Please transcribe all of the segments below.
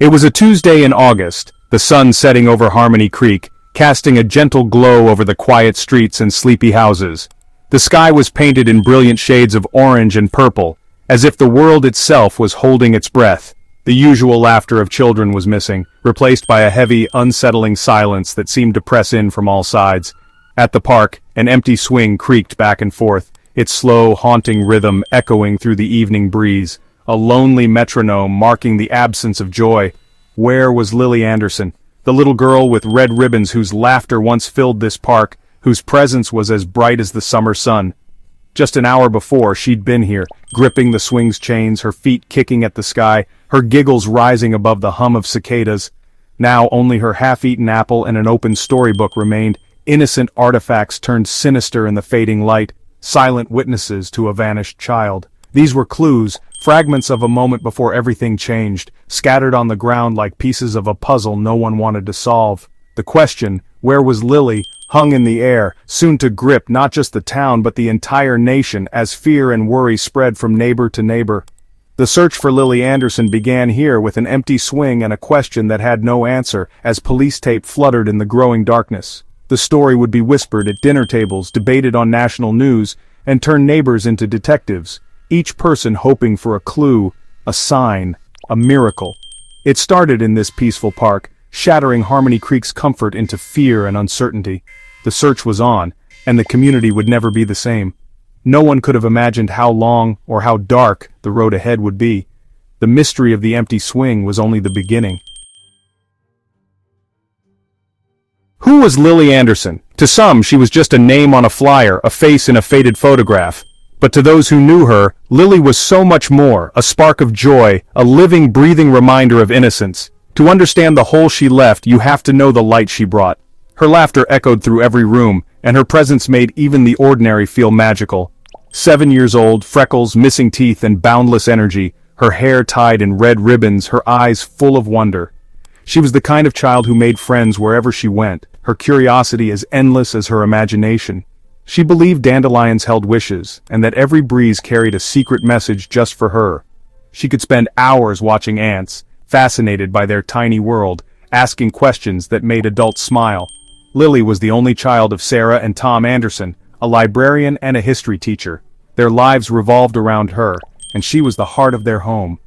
It was a Tuesday in August, the sun setting over Harmony Creek, casting a gentle glow over the quiet streets and sleepy houses. The sky was painted in brilliant shades of orange and purple, as if the world itself was holding its breath. The usual laughter of children was missing, replaced by a heavy, unsettling silence that seemed to press in from all sides. At the park, an empty swing creaked back and forth, its slow, haunting rhythm echoing through the evening breeze, a lonely metronome marking the absence of joy. Where was Lily Anderson, the little girl with red ribbons whose laughter once filled this park, whose presence was as bright as the summer sun? Just an hour before, she'd been here, gripping the swing's chains, her feet kicking at the sky, her giggles rising above the hum of cicadas. Now only her half-eaten apple and an open storybook remained, innocent artifacts turned sinister in the fading light, silent witnesses to a vanished child. These were clues, fragments of a moment before everything changed, scattered on the ground like pieces of a puzzle no one wanted to solve. The question, where was Lily, hung in the air, soon to grip not just the town but the entire nation as fear and worry spread from neighbor to neighbor. The search for Lily Anderson began here with an empty swing and a question that had no answer as police tape fluttered in the growing darkness. The story would be whispered at dinner tables, debated on national news, and turn neighbors into detectives, each person hoping for a clue, a sign, a miracle. It started in this peaceful park, shattering Harmony Creek's comfort into fear and uncertainty. The search was on, and the community would never be the same. No one could have imagined how long or how dark the road ahead would be. The mystery of the empty swing was only the beginning. Who was Lily Anderson? To some, she was just a name on a flyer, a face in a faded photograph. But to those who knew her, Lily was so much more, a spark of joy, a living, breathing reminder of innocence. To understand the hole she left, you have to know the light she brought. Her laughter echoed through every room, and her presence made even the ordinary feel magical. 7 years old, freckles, missing teeth, and boundless energy, her hair tied in red ribbons, her eyes full of wonder. She was the kind of child who made friends wherever she went, her curiosity as endless as her imagination. She believed dandelions held wishes, and that every breeze carried a secret message just for her. She could spend hours watching ants, fascinated by their tiny world, asking questions that made adults smile. Lily was the only child of Sarah and Tom Anderson, a librarian and a history teacher. Their lives revolved around her, and she was the heart of their home.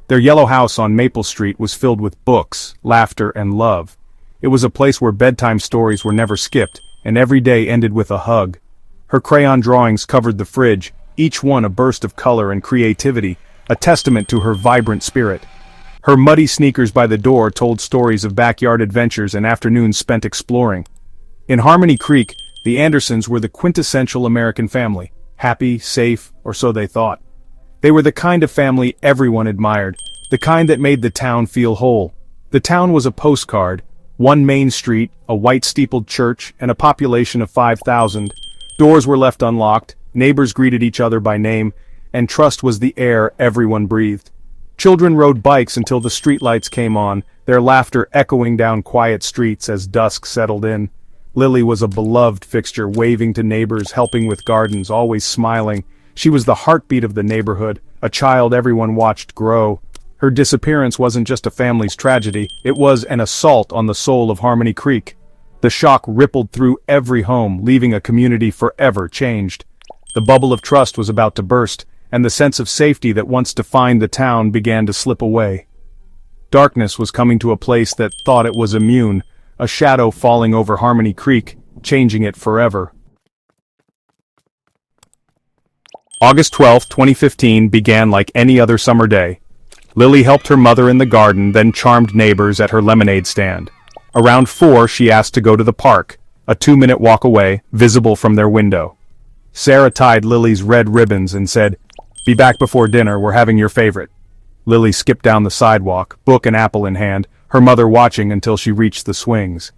Their yellow house on Maple Street was filled with books, laughter, and love. It was a place where bedtime stories were never skipped, and every day ended with a hug. Her crayon drawings covered the fridge, each one a burst of color and creativity, a testament to her vibrant spirit. Her muddy sneakers by the door told stories of backyard adventures and afternoons spent exploring. In Harmony Creek, the Andersons were the quintessential American family, happy, safe, or so they thought. They were the kind of family everyone admired, the kind that made the town feel whole. The town was a postcard, one main street, a white-steepled church, and a population of 5,000. Doors were left unlocked, neighbors greeted each other by name, and trust was the air everyone breathed. Children rode bikes until the streetlights came on, their laughter echoing down quiet streets as dusk settled in. Lily was a beloved fixture, waving to neighbors, helping with gardens, always smiling. She was the heartbeat of the neighborhood, a child everyone watched grow. Her disappearance wasn't just a family's tragedy, it was an assault on the soul of Harmony Creek. The shock rippled through every home, leaving a community forever changed. The bubble of trust was about to burst, and the sense of safety that once defined the town began to slip away. Darkness was coming to a place that thought it was immune, a shadow falling over Harmony Creek, changing it forever. August 12, 2015 began like any other summer day. Lily helped her mother in the garden, then charmed neighbors at her lemonade stand. Around 4, she asked to go to the park, a 2-minute walk away, visible from their window. Sarah tied Lily's red ribbons and said, "Be back before dinner, we're having your favorite." Lily skipped down the sidewalk, book and apple in hand, her mother watching until she reached the swings.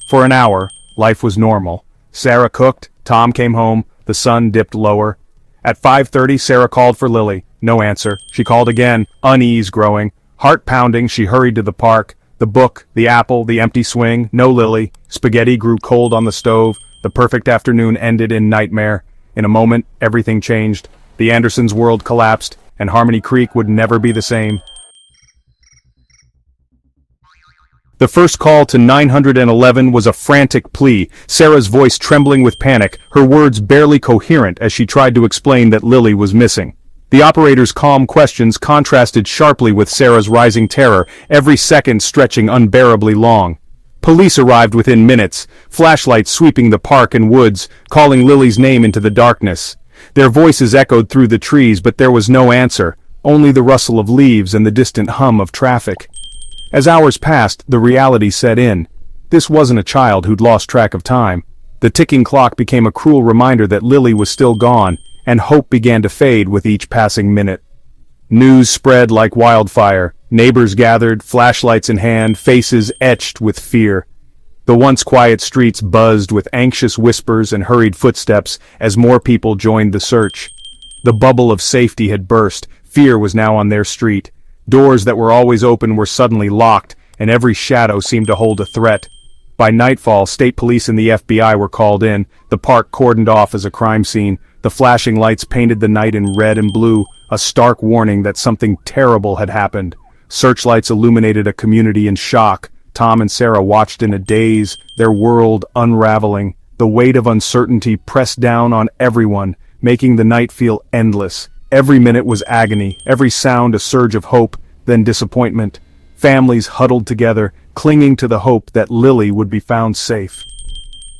For an hour, life was normal. Sarah cooked, Tom came home, the sun dipped lower. At 5:30, Sarah called for Lily. No answer. She called again, unease growing. Heart pounding, she hurried to the park. The book, the apple, the empty swing, no Lily. Spaghetti grew cold on the stove. The perfect afternoon ended in nightmare. In a moment, everything changed. The Andersons' world collapsed, and Harmony Creek would never be the same. The first call to 911 was a frantic plea, Sarah's voice trembling with panic, her words barely coherent as she tried to explain that Lily was missing. The operator's calm questions contrasted sharply with Sarah's rising terror, every second stretching unbearably long. Police arrived within minutes, flashlights sweeping the park and woods, calling Lily's name into the darkness. Their voices echoed through the trees, but there was no answer, only the rustle of leaves and the distant hum of traffic. As hours passed, the reality set in. This wasn't a child who'd lost track of time. The ticking clock became a cruel reminder that Lily was still gone, and hope began to fade with each passing minute. News spread like wildfire. Neighbors gathered, flashlights in hand, faces etched with fear. The once quiet streets buzzed with anxious whispers and hurried footsteps as more people joined the search. The bubble of safety had burst. Fear was now on their street. Doors that were always open were suddenly locked, and every shadow seemed to hold a threat. By nightfall, state police and the FBI were called in, the park cordoned off as a crime scene. The flashing lights painted the night in red and blue, a stark warning that something terrible had happened. Searchlights illuminated a community in shock. Tom and Sarah watched in a daze, their world unraveling. The weight of uncertainty pressed down on everyone, making the night feel endless. Every minute was agony, every sound a surge of hope, then disappointment. Families huddled together, clinging to the hope that Lily would be found safe.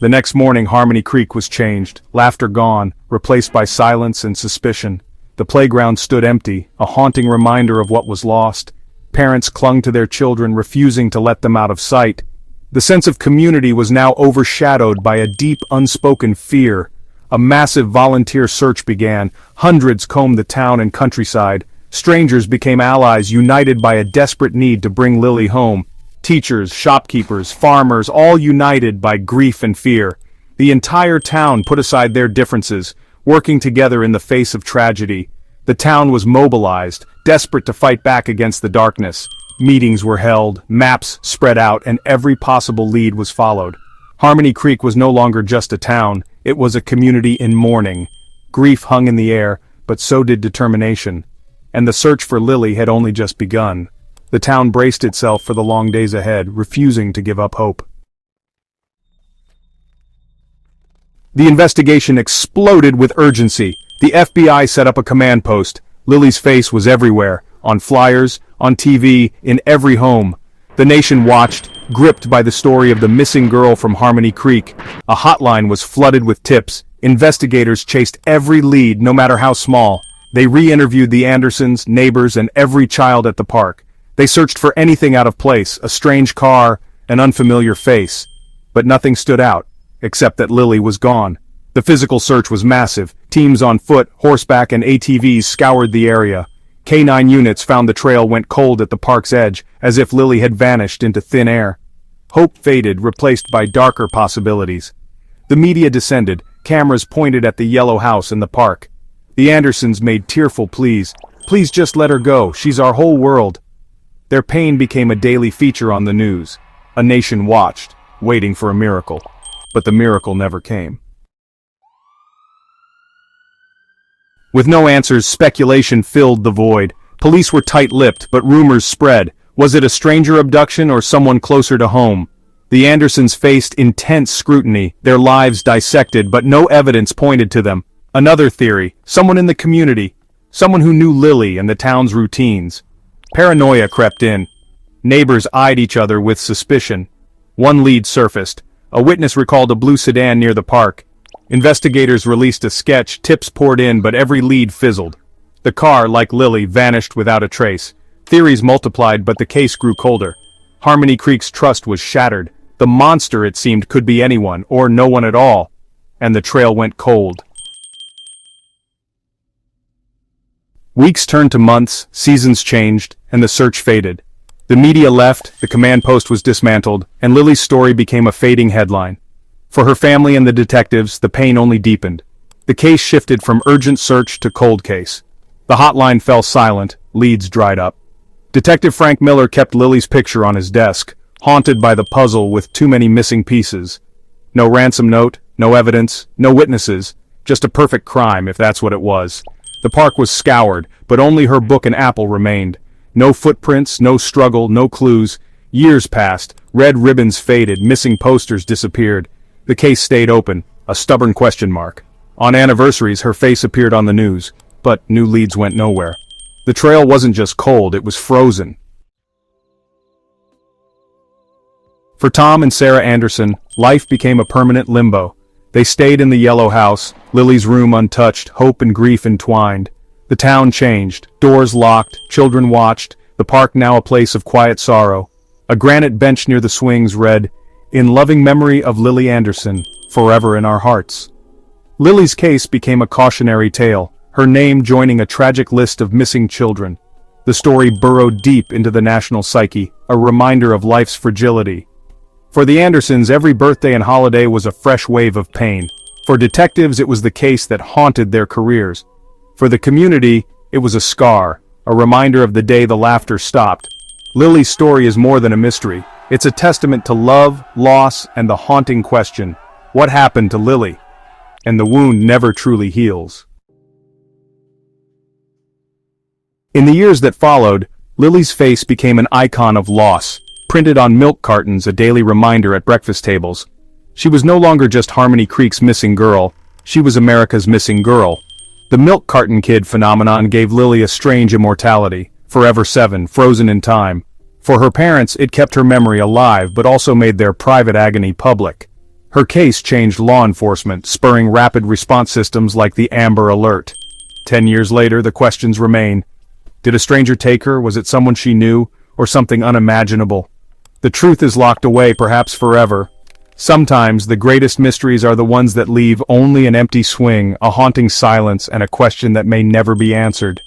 The next morning, Harmony Creek was changed, laughter gone, replaced by silence and suspicion. The playground stood empty, a haunting reminder of what was lost. Parents clung to their children, refusing to let them out of sight. The sense of community was now overshadowed by a deep, unspoken fear. A massive volunteer search began. Hundreds combed the town and countryside. Strangers became allies, united by a desperate need to bring Lily home. Teachers, shopkeepers, farmers, all united by grief and fear. The entire town put aside their differences, working together in the face of tragedy. The town was mobilized, desperate to fight back against the darkness. Meetings were held, maps spread out, and every possible lead was followed. Harmony Creek was no longer just a town, it was a community in mourning. Grief hung in the air, but so did determination. And the search for Lily had only just begun. The town braced itself for the long days ahead, refusing to give up hope. The investigation exploded with urgency. The FBI set up a command post. Lily's face was everywhere, on flyers, on TV, in every home. The nation watched, gripped by the story of the missing girl from Harmony Creek. A hotline was flooded with tips. Investigators chased every lead, no matter how small. They re-interviewed the Andersons, neighbors, and every child at the park. They searched for anything out of place, a strange car, an unfamiliar face. But nothing stood out, except that Lily was gone. The physical search was massive. Teams on foot, horseback, and ATVs scoured the area. K-9 units found the trail went cold at the park's edge, as if Lily had vanished into thin air. Hope faded, replaced by darker possibilities. The media descended, cameras pointed at the yellow house in the park. The Andersons made tearful pleas. Please just let her go, she's our whole world. Their pain became a daily feature on the news. A nation watched, waiting for a miracle. But the miracle never came. With no answers, speculation filled the void. Police were tight-lipped, but rumors spread. Was it a stranger abduction or someone closer to home? The Andersons faced intense scrutiny, their lives dissected, but no evidence pointed to them. Another theory, someone in the community, someone who knew Lily and the town's routines. Paranoia crept in. Neighbors eyed each other with suspicion. One lead surfaced. A witness recalled a blue sedan near the park. Investigators released a sketch, tips poured in, but every lead fizzled. The car, like Lily, vanished without a trace. Theories multiplied, but the case grew colder. Harmony Creek's trust was shattered. The monster, it seemed, could be anyone, or no one at all. And the trail went cold. Weeks turned to months, seasons changed, and the search faded. The media left, the command post was dismantled, and Lily's story became a fading headline. For her family and the detectives, the pain only deepened. The case shifted from urgent search to cold case. The hotline fell silent, leads dried up. Detective Frank Miller kept Lily's picture on his desk, haunted by the puzzle with too many missing pieces. No ransom note, no evidence, no witnesses, just a perfect crime if that's what it was. The park was scoured, but only her book and apple remained. No footprints, no struggle, no clues. Years passed, Red ribbons faded, missing posters disappeared. The case stayed open, a stubborn question mark. On anniversaries, her face appeared on the news, but new leads went nowhere. The trail wasn't just cold, it was frozen. For Tom and Sarah Anderson, life became a permanent limbo. They stayed in the yellow house, Lily's room untouched, hope and grief entwined. The town changed, doors locked, children watched, the park now a place of quiet sorrow. A granite bench near the swings read, "In loving memory of Lily Anderson, forever in our hearts." Lily's case became a cautionary tale, her name joining a tragic list of missing children. The story burrowed deep into the national psyche, a reminder of life's fragility. For the Andersons, every birthday and holiday was a fresh wave of pain. For detectives, it was the case that haunted their careers. For the community, it was a scar, a reminder of the day the laughter stopped. Lily's story is more than a mystery. It's a testament to love, loss, and the haunting question, what happened to Lily? And the wound never truly heals. In the years that followed, Lily's face became an icon of loss, printed on milk cartons, a daily reminder at breakfast tables. She was no longer just Harmony Creek's missing girl, she was America's missing girl. The milk carton kid phenomenon gave Lily a strange immortality, forever 7, frozen in time. For her parents, it kept her memory alive but also made their private agony public. Her case changed law enforcement, spurring rapid response systems like the Amber Alert. 10 years later, the questions remain. Did a stranger take her? Was it someone she knew? Or something unimaginable? The truth is locked away, perhaps forever. Sometimes the greatest mysteries are the ones that leave only an empty swing, a haunting silence, and a question that may never be answered.